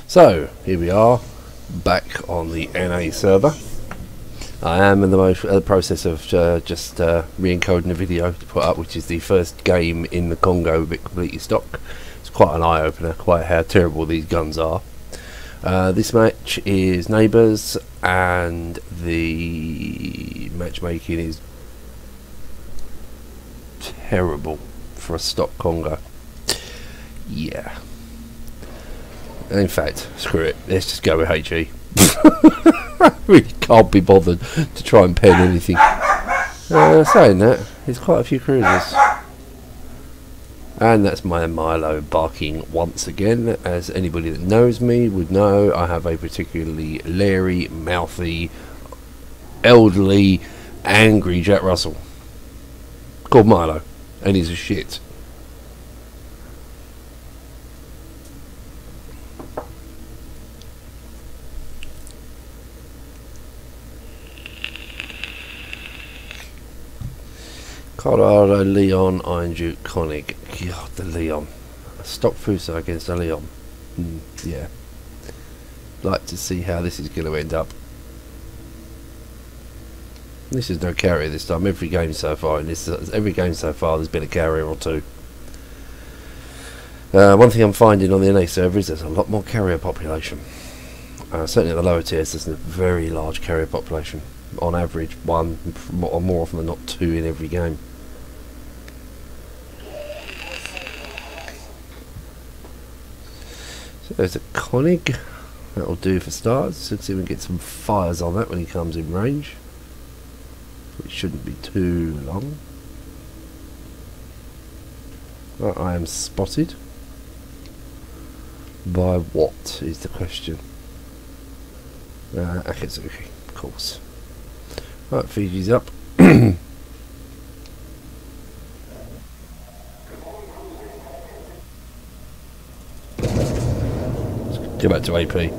So here we are, back on the NA server. I am in the process of just re-encoding a video to put up, which is the first game in the Congo bit completely stock. It's quite an eye-opener, quite how terrible these guns are. This match is neighbours, and the matchmaking is terrible for a stock Congo. Yeah. In fact, screw it, let's just go with HE. I really can't be bothered to try and pen anything. Saying that, there's quite a few cruisers. And that's my Milo barking once again. As anybody that knows me would know, I have a particularly leery, mouthy, elderly, angry Jack Russell called Milo, and he's a shit. Colorado, Leon, Iron Duke, Konig. God, the Leon. A stock Fuso against a Leon. Yeah. Like to see how this is going to end up. This is no carrier this time. Every game so far, every game so far, there's been a carrier or two. One thing I'm finding on the NA server is there's a lot more carrier population. Certainly at the lower tiers, there's a very large carrier population. On average, one, or more often than not, two in every game. So there's a Konig. That'll do for starts. Let's see if we can get some fires on that when he comes in range. Which shouldn't be too long. I am spotted. By what is the question? Akazuki, of course. Right, Fiji's up. Let's go back to AP.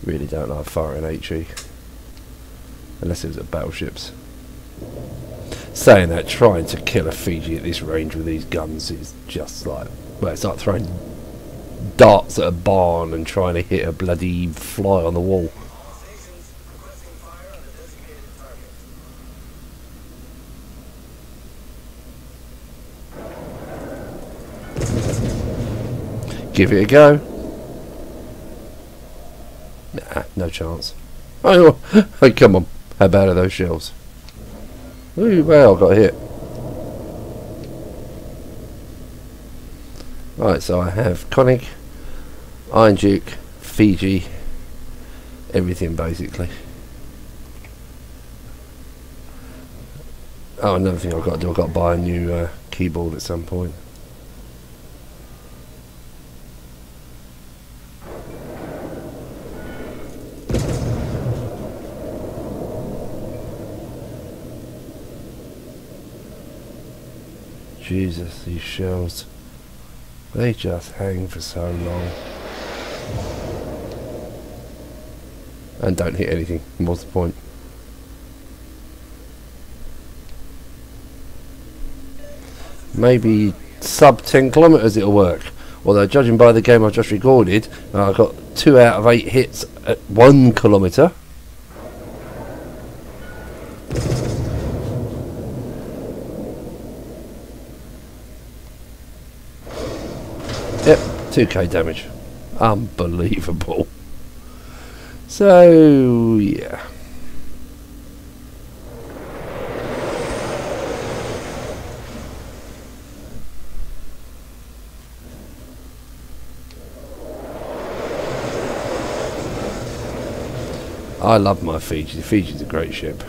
Really don't like firing HE. Unless it was at battleships. Saying that, trying to kill a Fiji at this range with these guns is just like, well, it's like throwing darts at a barn and trying to hit a bloody fly on the wall. Give it a go. Nah, no chance. Oh, hey, come on. How bad are those shells? Ooh, well, got hit. Right, so I have Konig, Iron Duke, Fiji, everything basically. Oh, another thing I've got to do, I've got to buy a new keyboard at some point. Jesus, these shells. They just hang for so long. And don't hit anything. What's the point? Maybe sub 10 kilometres it'll work. Although judging by the game I've just recorded, I've got 2 out of 8 hits at 1 kilometre. Yep, 2k damage. Unbelievable. So, yeah. I love my Fiji. Fiji's a great ship.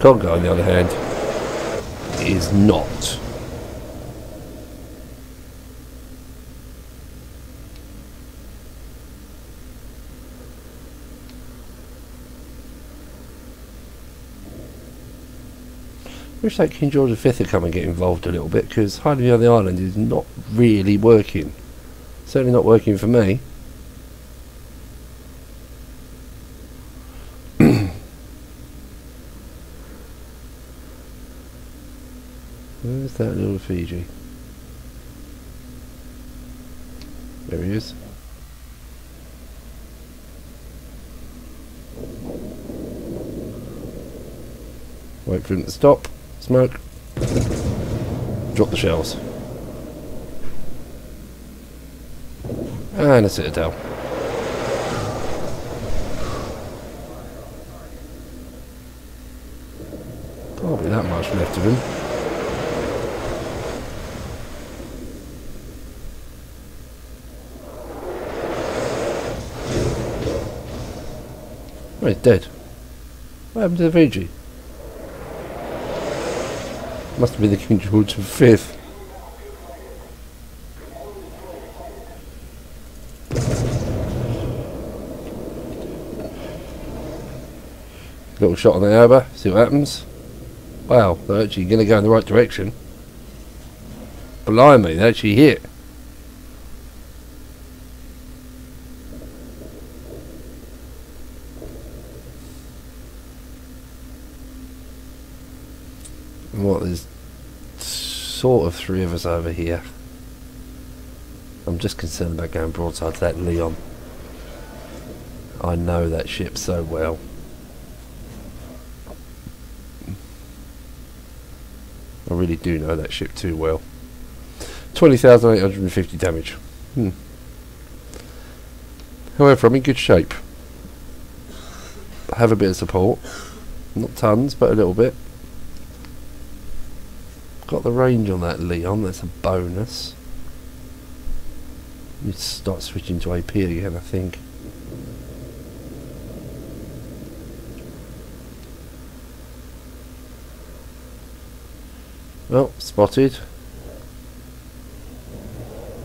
Congo, on the other hand, is not. Wish that King George V would come and get involved a little bit, because hiding on the island is not really working. Certainly not working for me. Where's that little Fiji? There he is. Wait for him to stop. Smoke. Drop the shells. And a citadel. Can't be that much left of him. Oh, he's dead. What happened to the Fiji? Must have been the King George V. Little shot on the arbor, see what happens. Wow, they're actually going to go in the right direction. Blimey, they actually hit. And what, there's sort of three of us over here. I'm just concerned about going broadside to that Leon. I know that ship so well. I really do know that ship too well. 20,850 damage. However, I'm in good shape. I have a bit of support. Not tons, but a little bit. Got the range on that Leon, that's a bonus. Need to start switching to AP again, I think. Well, spotted.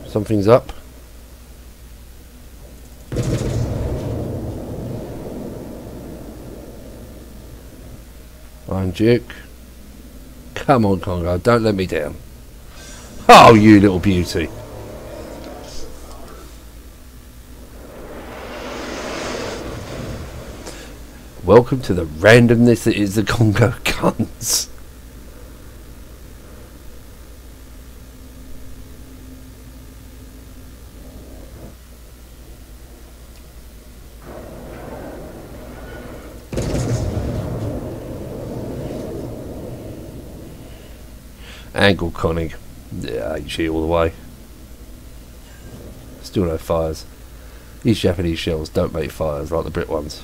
Something's up. Iron Duke. Come on, Congo, don't let me down. Oh, you little beauty. Welcome to the randomness that is the Congo guns. Angle conning. Yeah, HE all the way. Still no fires. These Japanese shells don't make fires like the Brit ones.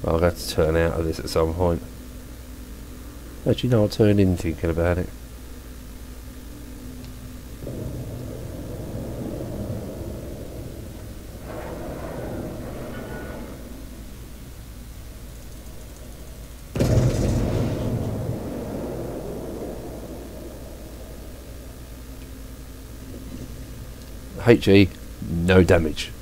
I'll have to turn out of this at some point. Actually, no, I'll turn in thinking about it. HE, no damage.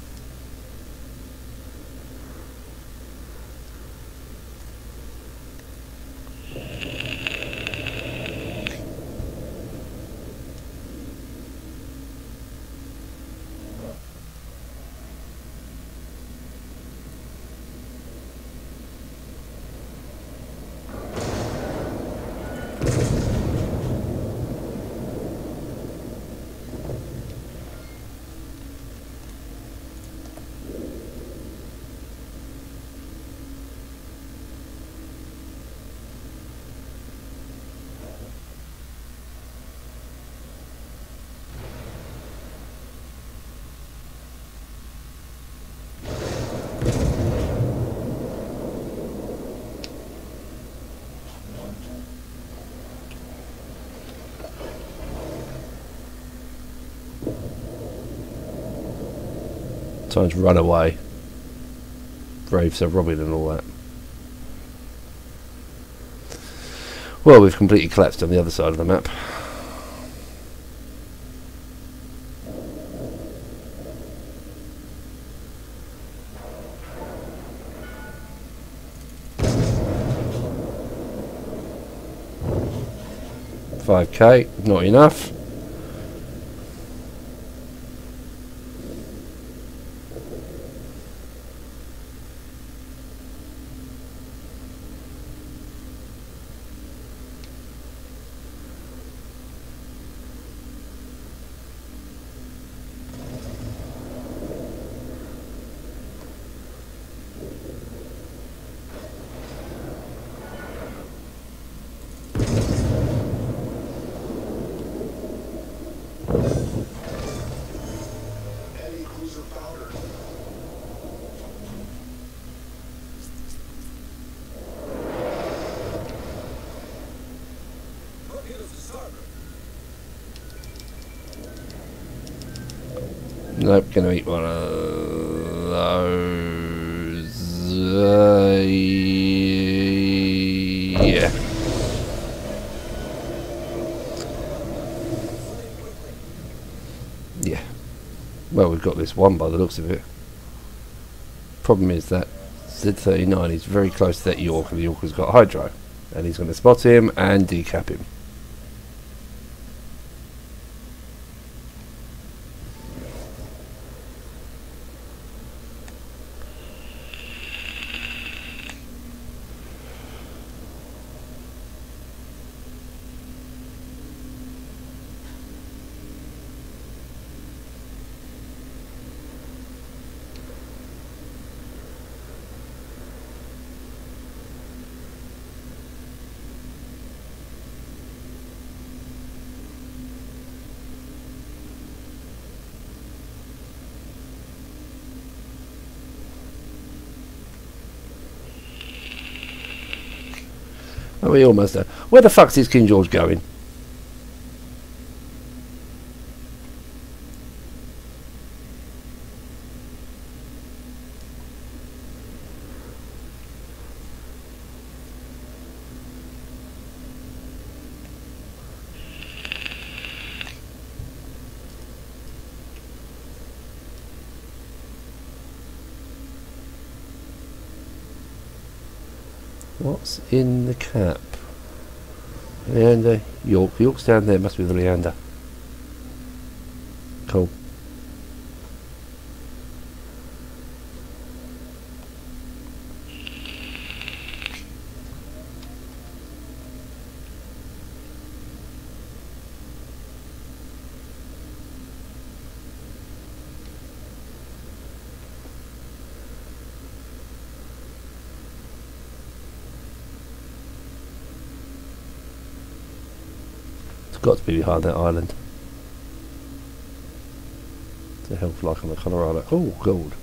Time to run away. Brave Sir Robin and all that. Well, we've completely collapsed on the other side of the map. $5k, not enough. Nope, gonna eat one of those. Yeah. Yeah. Well, we've got this one by the looks of it. Problem is that Z39 is very close to that York, and the York has got Hydro. And he's going to spot him and decap him. Oh, we almost there. Where the fuck's is King George going? What's in the cap? Leander, York. York's down there, must be the Leander. Cool. Got to be behind that island. The hell like on the Colorado. Oh, gold.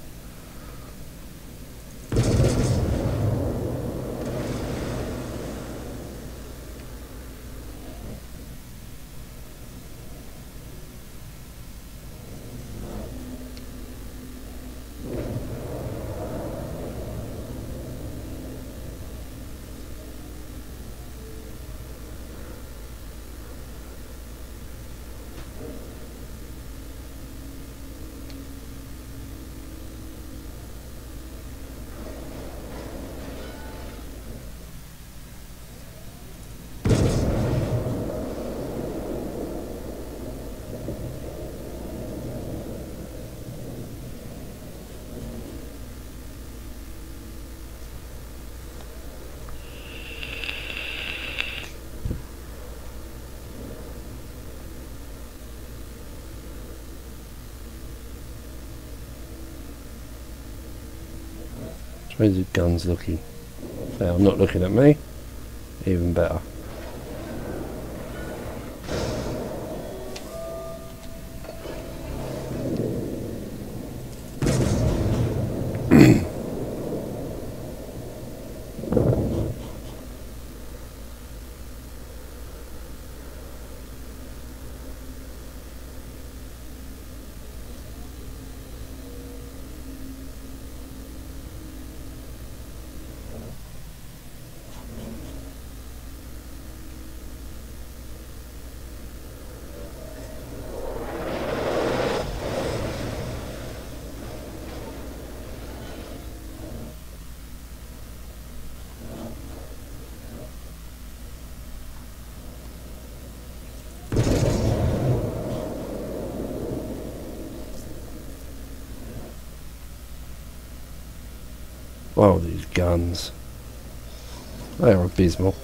Where's the guns looking? They are not looking at me. Even better. Wow, these guns. They are abysmal.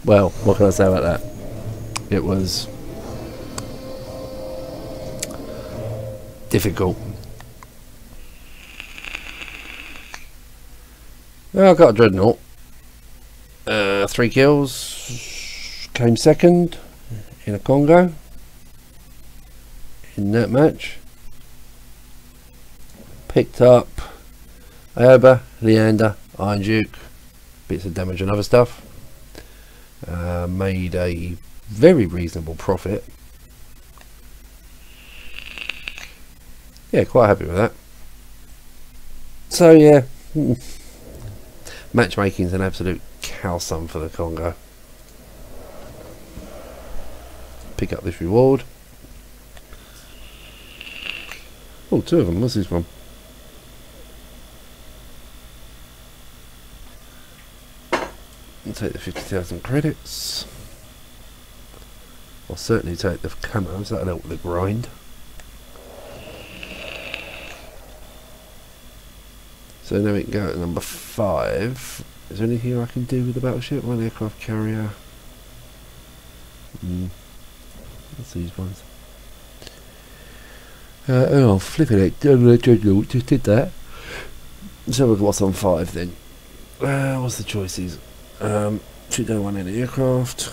Well, what can I say about that? It was difficult. Well, I got a Dreadnought. 3 kills. Came second in a Congo in that match. Picked up Ioba, Leander, Iron Duke, bits of damage and other stuff. Made a very reasonable profit. Yeah, quite happy with that. So yeah, matchmaking's an absolute cow sum for the Congo. Pick up this reward. Oh, 2 of them. What's this one? I'll take the 50,000 credits. I'll certainly take the camos, that'll help with the grind. So now we can go to number 5. Is there anything I can do with the battleship? One aircraft carrier. What's these ones? Oh, flipping it. Just did that. So we've got what's on 5 then. What's the choices? Should go one in the aircraft.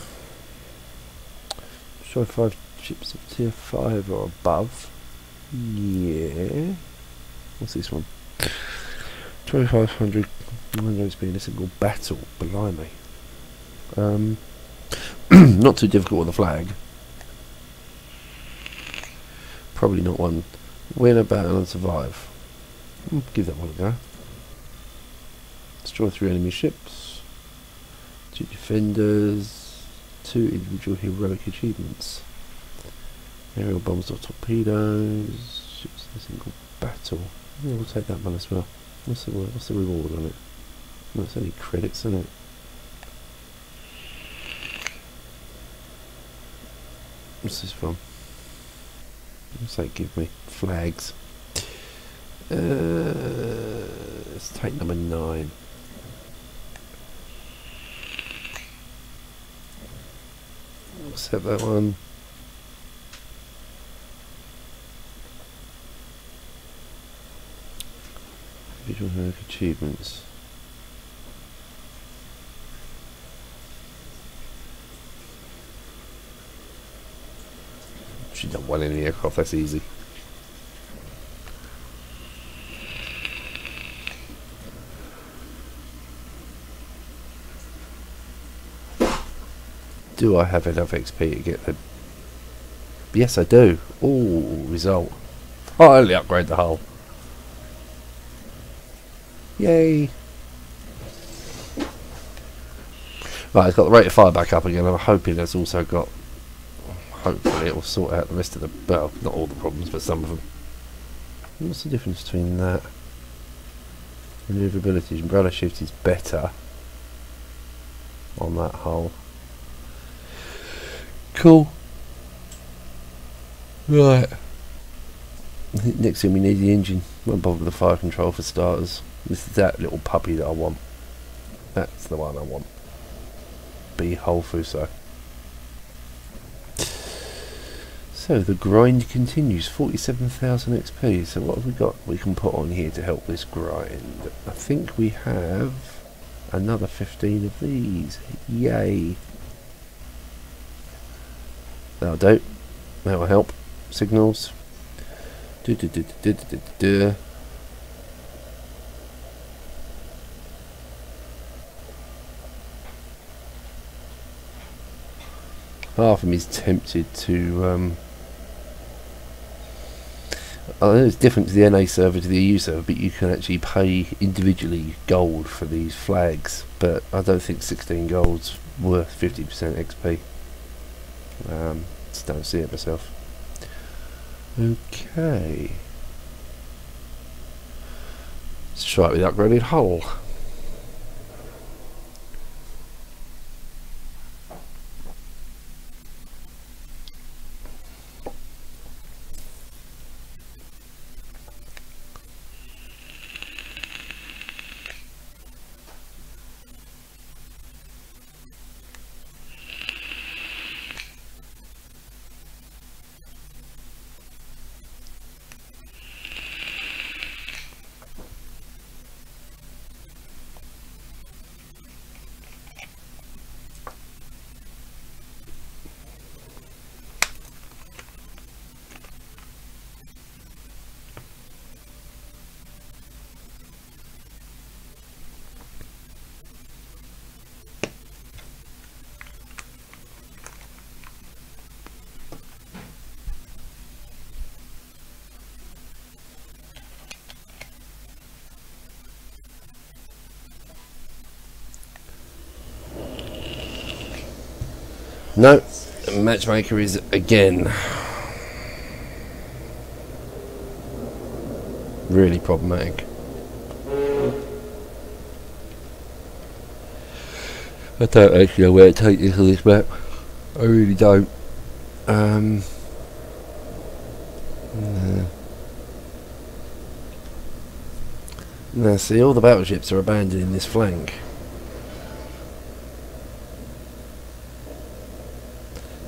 Show 5 ships of tier 5 or above. Yeah. What's this one? 2500. I know it's been a single battle. Blimey. Not too difficult with the flag. Probably not one. Win a battle and survive. Give that one a go. Destroy 3 enemy ships. 2 defenders. 2 individual heroic achievements. Aerial bombs or torpedoes. Ships in a single battle. Yeah, we'll take that one as well. What's the reward on it? Well, it's only credits, isn't it? What's this from? What's that give me? Flags. Let's take number 9. Accept that one. Visual heroic achievements. She's done one in the aircraft, that's easy. Do I have enough XP to get the... Yes, I do. Ooh, result. Oh, I only upgrade the hull. Yay. Right, it's got the rate of fire back up again. I'm hoping it's also got... Hopefully it will sort out the rest of the... Well, not all the problems, but some of them. What's the difference between that? Maneuverability. Umbrella shift is better on that hull. Cool. Right. Next thing we need the engine. Won't bother with the fire control for starters. This is that little puppy that I want. That's the one I want. Be Fuso. So the grind continues. 47,000 XP. So what have we got we can put on here to help this grind? I think we have another 15 of these. Yay. That'll do. That'll help. Signals. Half of me is tempted to I know it's different to the NA server to the EU server, but you can actually pay individually gold for these flags, but I don't think 16 gold's worth 50% XP. Just don't see it myself. Okay, let's try it with the upgraded hull. No, matchmaker is again really problematic. I don't actually know where to take this on this map. I really don't. Now see, all the battleships are abandoning this flank.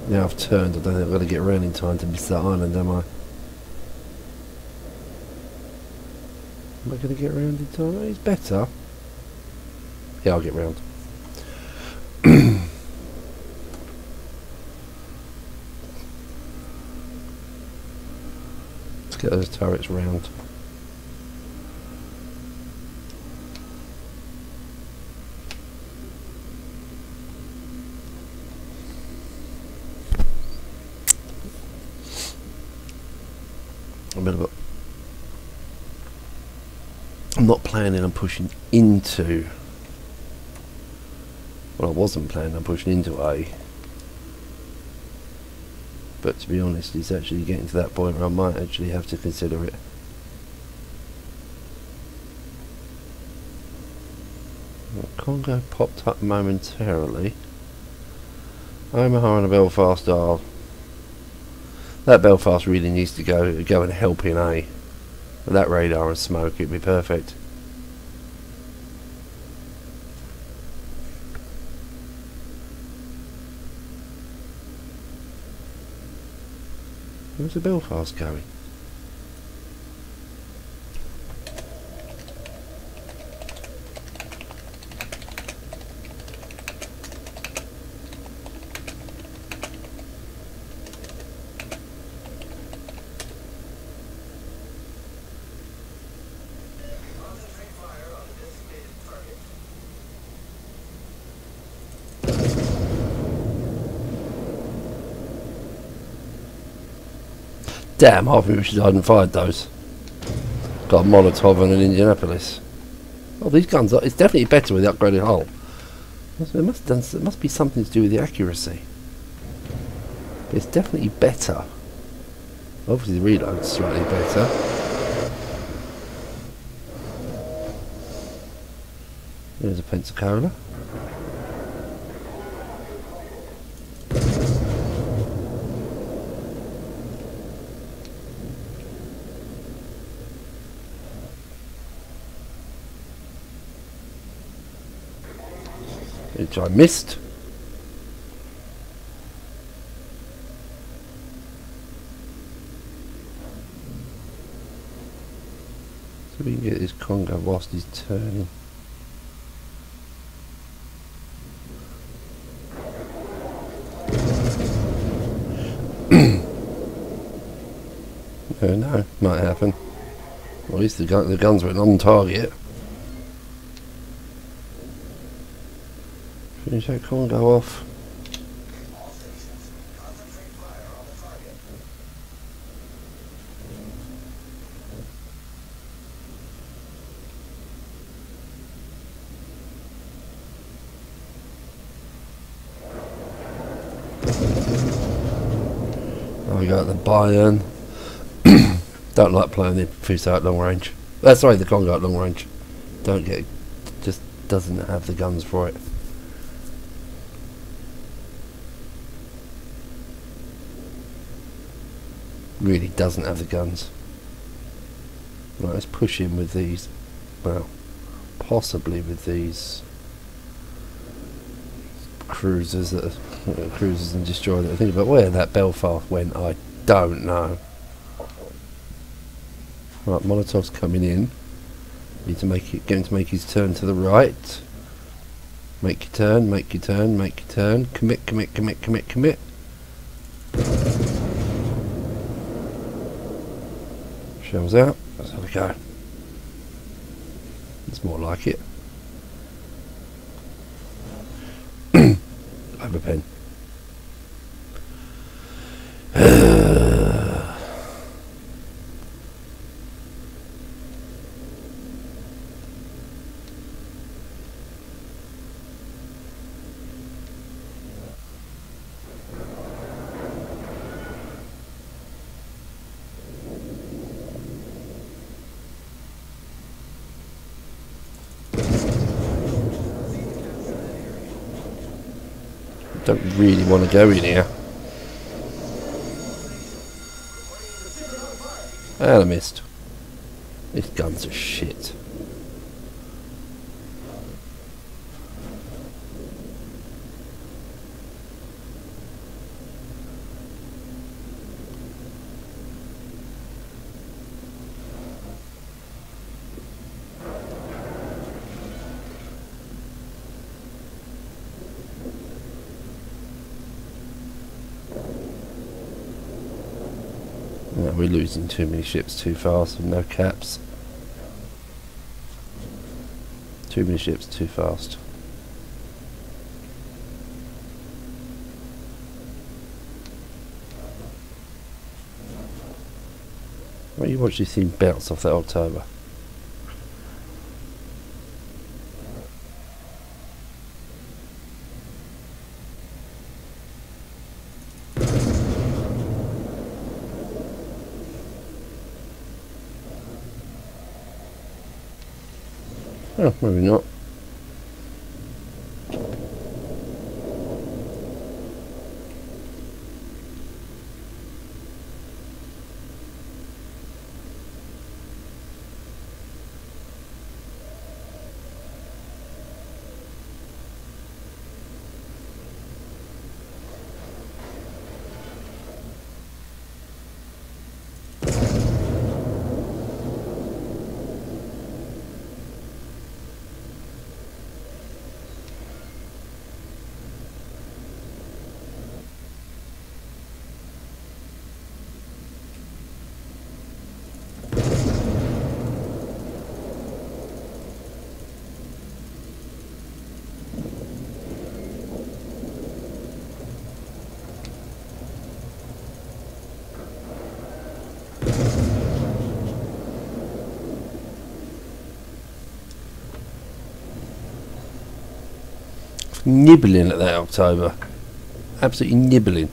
Now I've turned, I don't think I've got to get around in time to miss that island, am I? Am I going to get around in time? It's better. Yeah, I'll get round. Let's get those turrets round. I'm not planning on pushing into, well, I wasn't planning on pushing into A, but to be honest it's actually getting to that point where I might actually have to consider it. Congo popped up momentarily. Omaha and Belfast are, that Belfast really needs to go and help in A. With that radar and smoke, it'd be perfect. Where's the Belfast going? Damn, half of me should hadn't fired those. Got a Molotov and an Indianapolis. Oh, these guns are, it's definitely better with the upgraded hull. It must be something to do with the accuracy. But it's definitely better. Obviously the reload's slightly better. There's a Pensacola. which I missed. So we can get this Congo whilst he's turning. No, might happen. Well, at least the guns went on target. Finish that Congo off. I got the Bayern. Don't like playing the Fusar at long range. Sorry, the Congo at long range. Don't get, just doesn't have the guns for it. Really doesn't have the guns. Right, let's push in with these. Well, possibly with these cruisers that are, cruisers and destroy that. Think about where that Belfast went. I don't know. Right, Molotov's coming in. Need to get him to make his turn to the right. Make your turn, make your turn, make your turn. Commit, commit, commit, commit, commit. Shells out. Let's have a go. It's more like it. Overpen. Don't really want to go in here. And I missed. These guns are shit. No, we're losing too many ships too fast with no caps. Too many ships too fast. Why don't you watch this thing bounce off that October? Oh, maybe not. Nibbling at that October. Absolutely nibbling.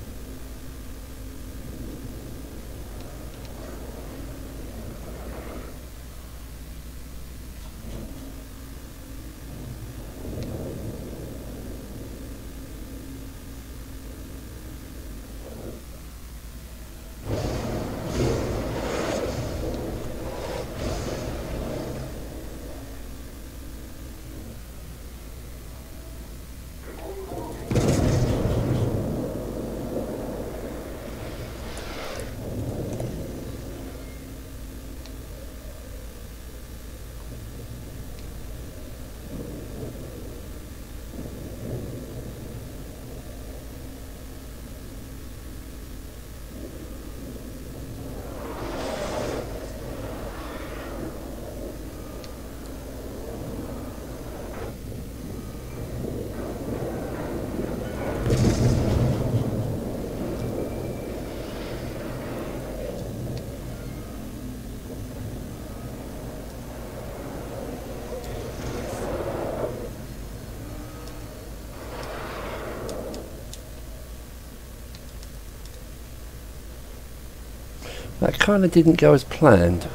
That kind of didn't go as planned.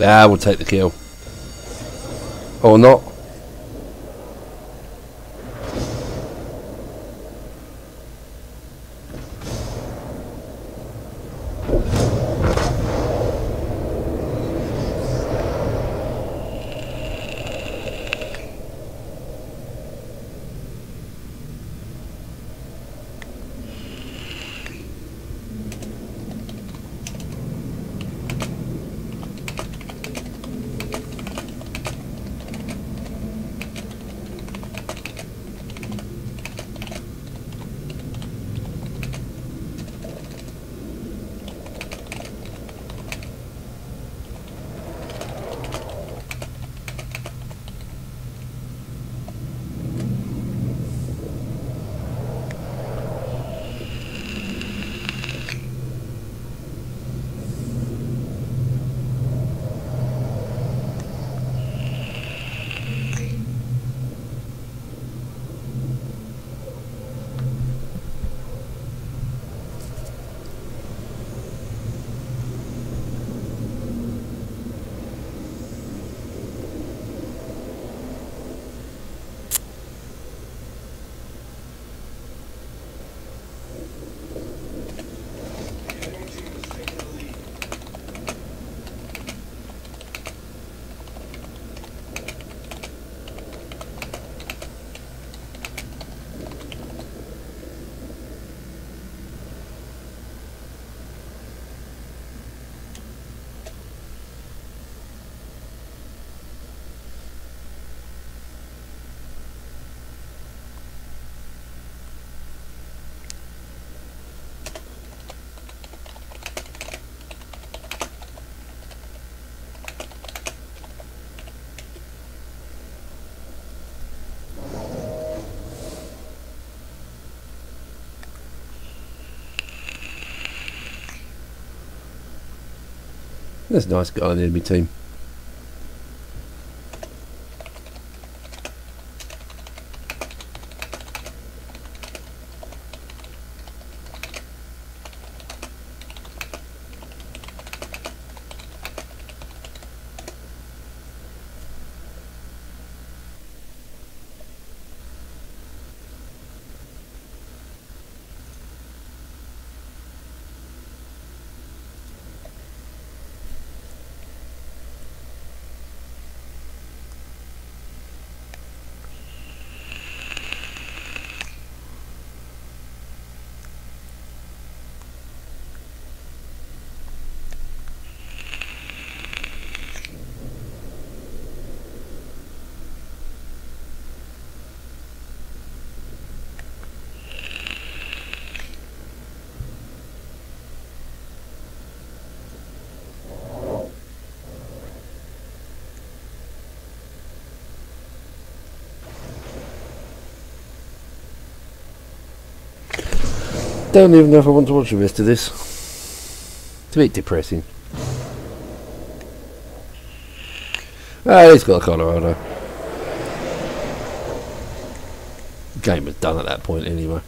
Ah, we'll take the kill. Or not. There's a nice guy on the enemy team. Don't even know if I want to watch the rest of this. It's a bit depressing. Ah, he's got a Colorado. The game was done at that point anyway.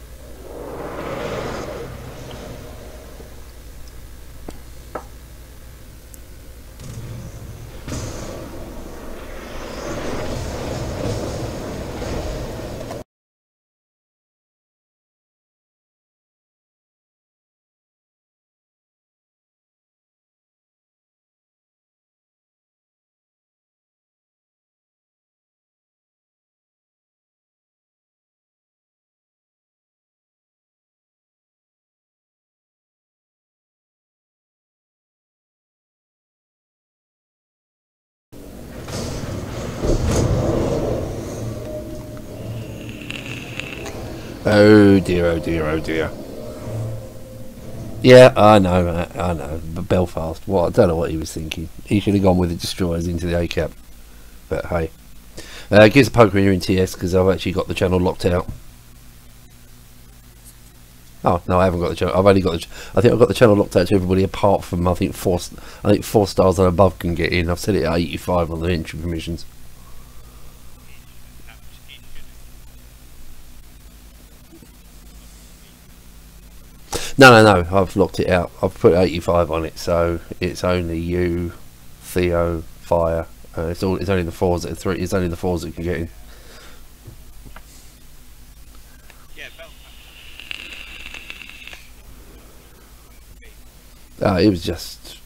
Oh dear, oh dear, oh dear. Yeah, I know. But Belfast, what? I don't know what he was thinking. He should have gone with the destroyers into the A-cap. But hey. Gives a poker when you're in TS because I've actually got the channel locked out. Oh no, I haven't got the channel. I've only got the. I think I've got the channel locked out to everybody apart from I think four stars and above can get in. I've set it at 85 on the entry permissions. No. I've locked it out. I've put 85 on it, so it's only you, Theo, Fire. It's only the fours that are three. It's only the fours that can get in. It was just.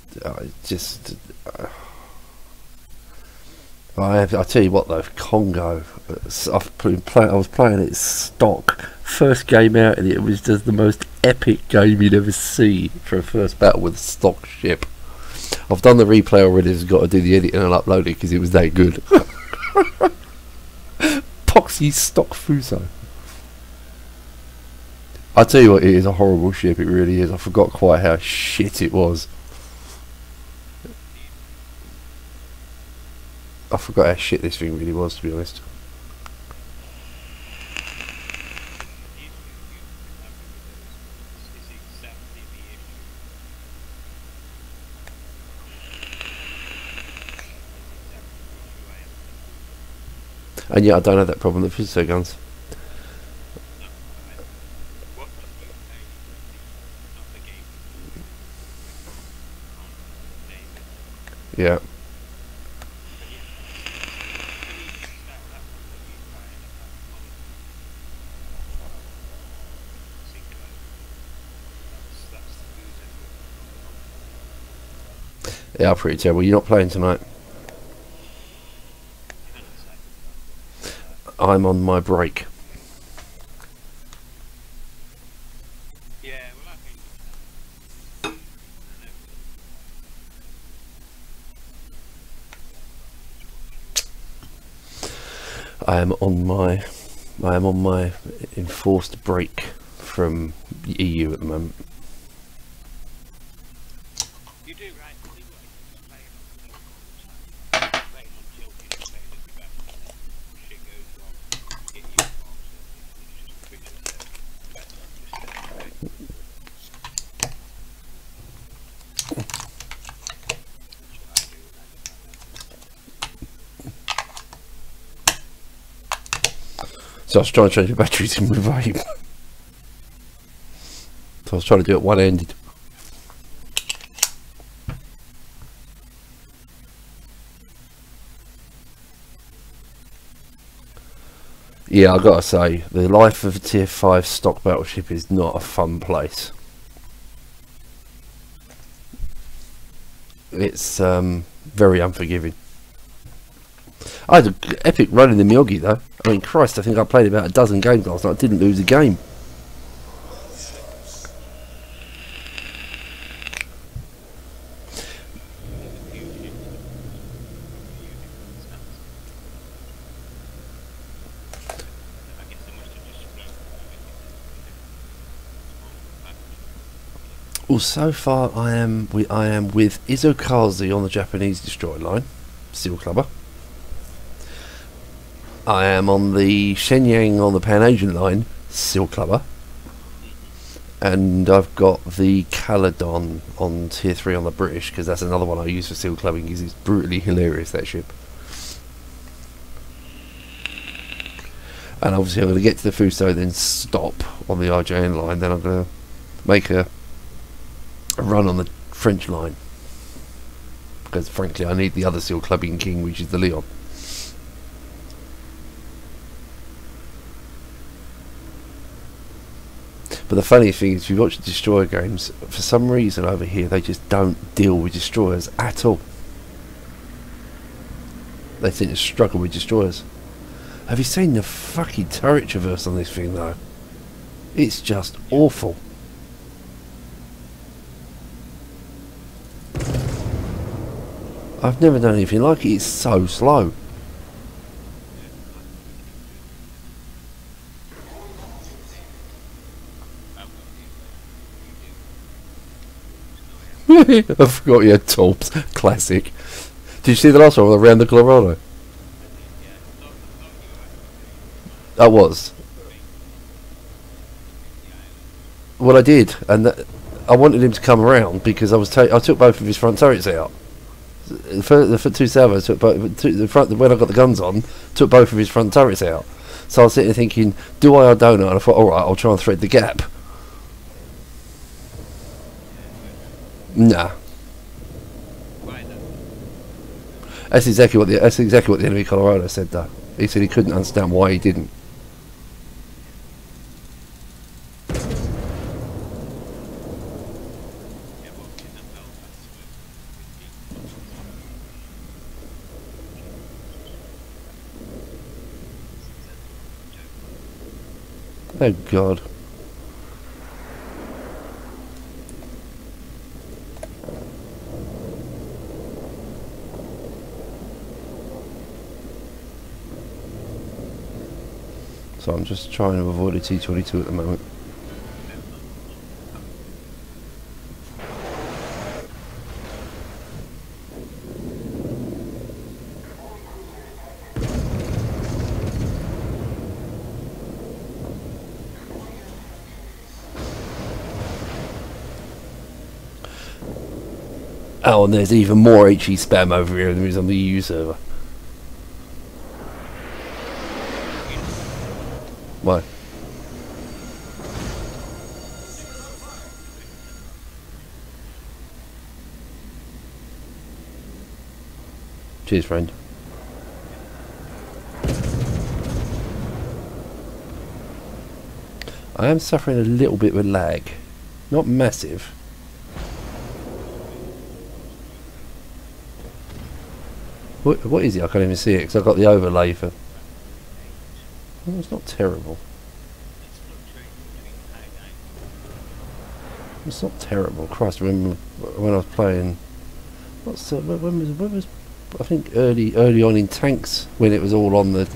I tell you what though, Congo. I was playing it stock. First game out, and it was just the most epic game you'd ever see for a first battle with a stock ship. I've done the replay already. I've got to do the editing and upload it because it was that good. Poxy stock Fuso. I tell you what, it is a horrible ship. It really is. I forgot quite how shit it was. I forgot how shit this thing really was, to be honest. And yet I don't have that problem with physico guns. Yeah. Yeah, pretty terrible. You're not playing tonight. I'm on my break. I am on my enforced break from the EU at the moment. So I was trying to change the batteries in Revive. So I was trying to do it one-handed. Yeah, I gotta say, the life of a tier 5 stock battleship is not a fun place. It's very unforgiving. I had an epic run in the Myogi though. I mean, Christ, I think I played about a dozen games last night. I didn't lose a game. Well, so far I am with Izokazi on the Japanese destroyer line, Steel Clubber. I am on the Shenyang on the Pan Asian line, Seal Clubber. And I've got the Caledon on tier 3 on the British, because that's another one I use for seal clubbing, because it's brutally hilarious, that ship. And obviously I'm going to get to the Fuso, then stop on the RJN line, then I'm going to make a run on the French line, because frankly I need the other seal clubbing king, which is the Leon. But the funny thing is, if you watch the destroyer games, for some reason over here they just don't deal with destroyers at all. They seem to struggle with destroyers. Have you seen the fucking turret traverse on this thing though? It's just awful. I've never done anything like it. It's so slow. I forgot you had torps. Classic. Did you see the last one around the Colorado? I was. Well, I did, and I wanted him to come around because I took both of his front turrets out. The two salvos took the front when I got the guns on. Took both of his front turrets out. So I was sitting there thinking, do I or don't I? And I thought, all right, I'll try and thread the gap. Nah. That's exactly what the enemy Colorado said though. He said he couldn't understand why he didn't. Oh God. So I'm just trying to avoid a T-22 at the moment. Oh, and there's even more HE spam over here than there is on the EU server. Why? Cheers, friend. I am suffering a little bit with lag. Not massive. What is it? I can't even see it because I've got the overlay for... Oh, it's not terrible. It's not terrible. Christ, I remember when I was playing... when was I think early on in tanks, when it was all on the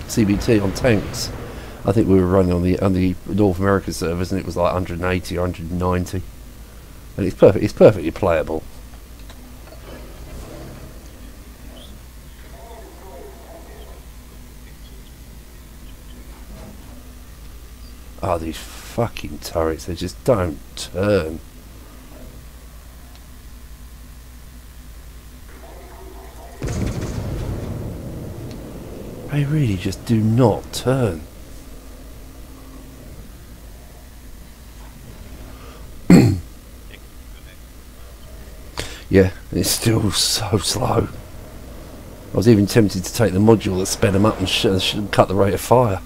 CBT on tanks. I think we were running on the North American servers, and it was like 180 or 190, and it's perfect. It's perfectly playable. Oh, these fucking turrets, they just don't turn. They really just do not turn. Yeah, it's still so slow. I was even tempted to take the module that sped them up and cut the rate of fire.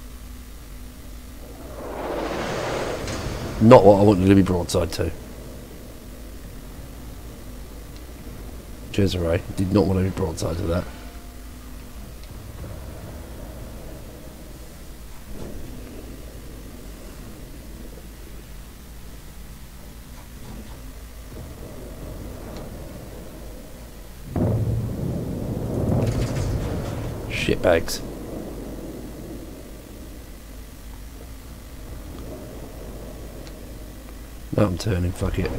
Not what I wanted to be broadside to. Cesare did not want to be broadside to that. Shitbags. No, I'm turning, fuck it.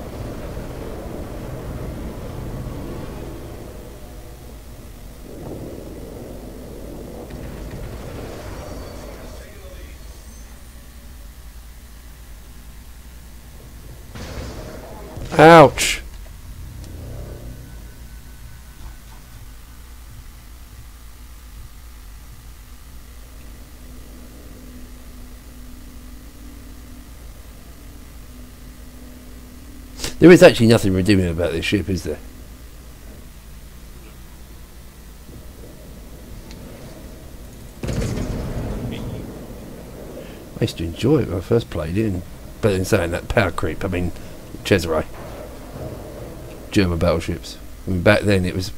Ouch! There is actually nothing redeeming about this ship, is there? I used to enjoy it when I first played it, but in saying that, power creep, I mean, Cesare. German battleships. I mean, back then it was...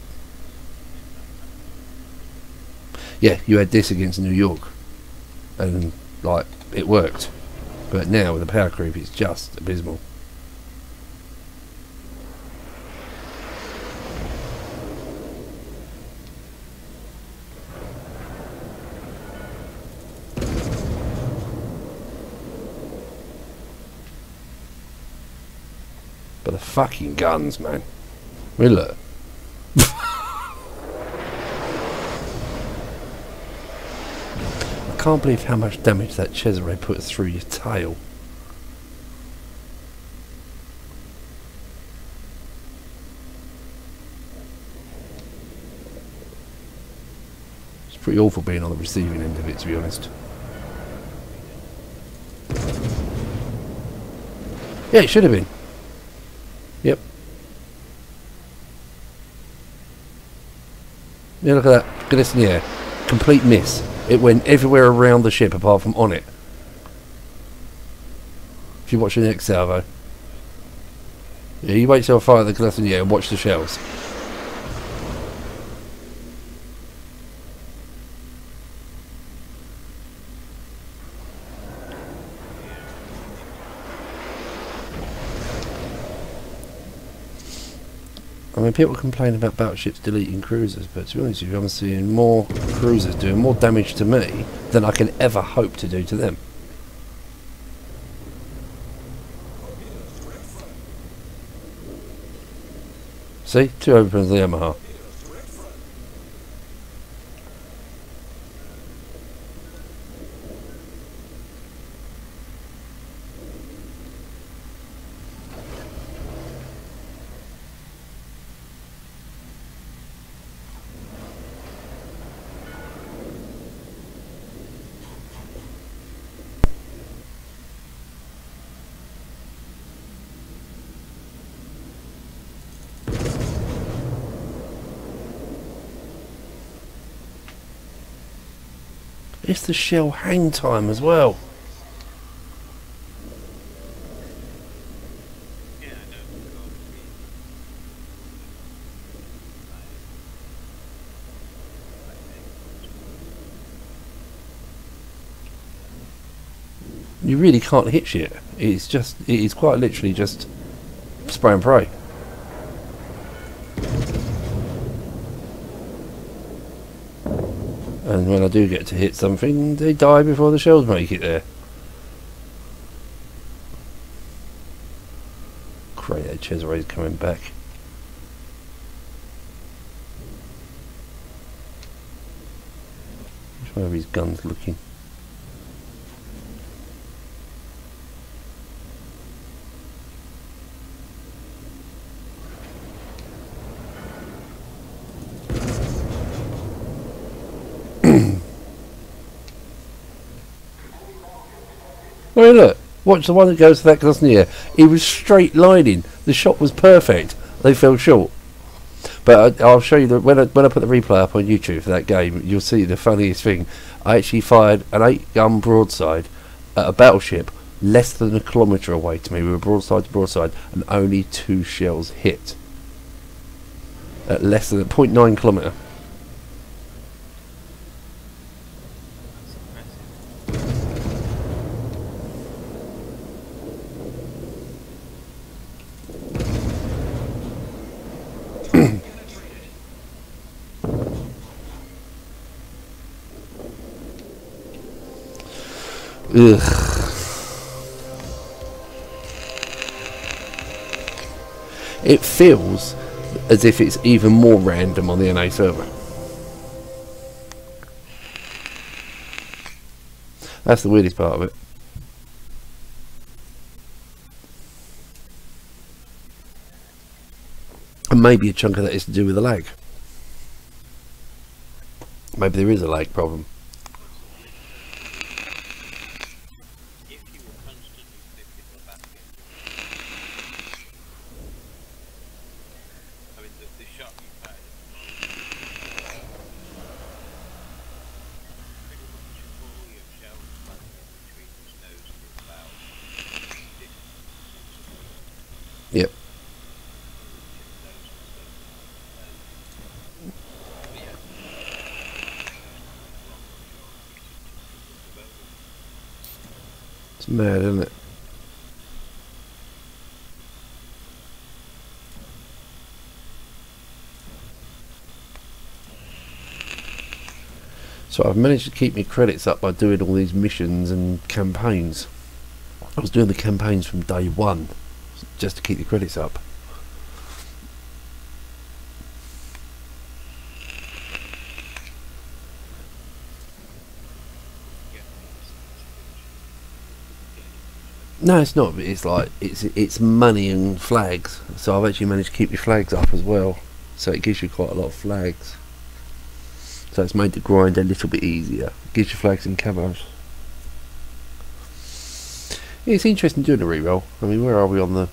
Yeah, you had this against New York, and, like, it worked. But now, with the power creep, it's just abysmal. But the fucking guns, man. Really? I can't believe how much damage that Cesare put through your tail. It's pretty awful being on the receiving end of it, to be honest. Yeah, it should have been. Yep. Yeah, look at that. Look at this in the air. Complete miss. It went everywhere around the ship apart from on it. If you watch the next salvo. Yeah, you wait till I fire the glass in the air and watch the shells. I mean, people complain about battleships deleting cruisers, but to be honest with you, I'm seeing more cruisers doing more damage to me than I can ever hope to do to them. See? 2 opens the Yamaha. It's the shell hang time as well. You really can't hit shit. It is quite literally just spray and pray. And when I do get to hit something, they die before the shells make it there. Great, that Cesare's coming back. Which way are his guns looking? Oh look, watch the one that goes to that glass in the air. He was straight lining. The shot was perfect. They fell short. But I'll show you that when I put the replay up on YouTube for that game, you'll see the funniest thing. I actually fired an 8-gun broadside at a battleship less than a kilometre away to me. We were broadside to broadside, and only 2 shells hit at less than a 0.9 kilometre. Ugh. It feels as if it's even more random on the NA server. That's the weirdest part of it. And maybe a chunk of that is to do with the lag. Maybe there is a lag problem. Yep. It's mad, isn't it? So I've managed to keep my credits up by doing all these missions and campaigns. I was doing the campaigns from day one just to keep the credits up. No, it's not. It's like it's money and flags. So I've actually managed to keep your flags up as well. So it gives you quite a lot of flags. So it's made the grind a little bit easier. It gives you flags and camos. Yeah, it's interesting doing a reroll. I mean, where are we on the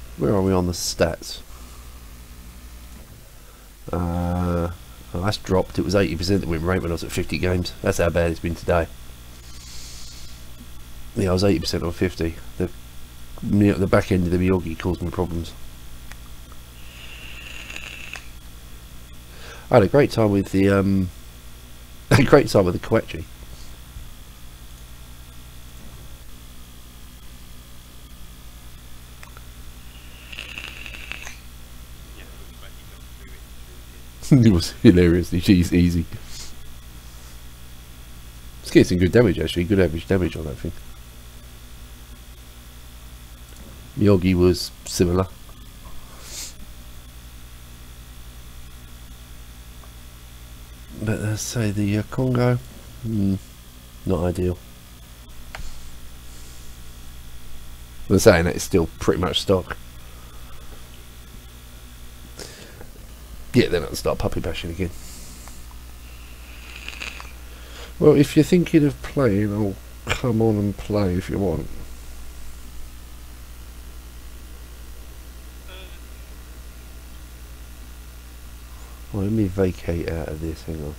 stats? Oh, that's dropped. It was 80% the win rate when I was at 50 games. That's how bad it's been today. Yeah, I was 80% on 50. The back end of the Miyogi caused me problems. I had a great time with the Koetchi. It was hilarious. She's easy. It's getting some good damage actually. Good average damage on that thing. Miyogi was similar. But let's say the Congo, not ideal. But saying that, it's still pretty much stock. Yeah, then I'll start puppy bashing again. Well, if you're thinking of playing, I'll come on and play if you want. Well, let me vacate out of this, hang on.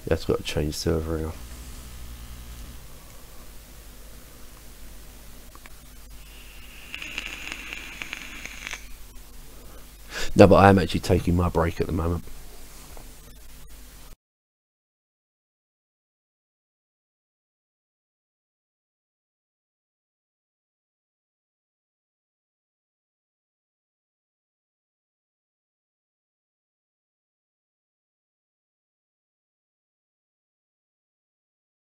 Yeah, it's got to change server now. No, but I am actually taking my break at the moment.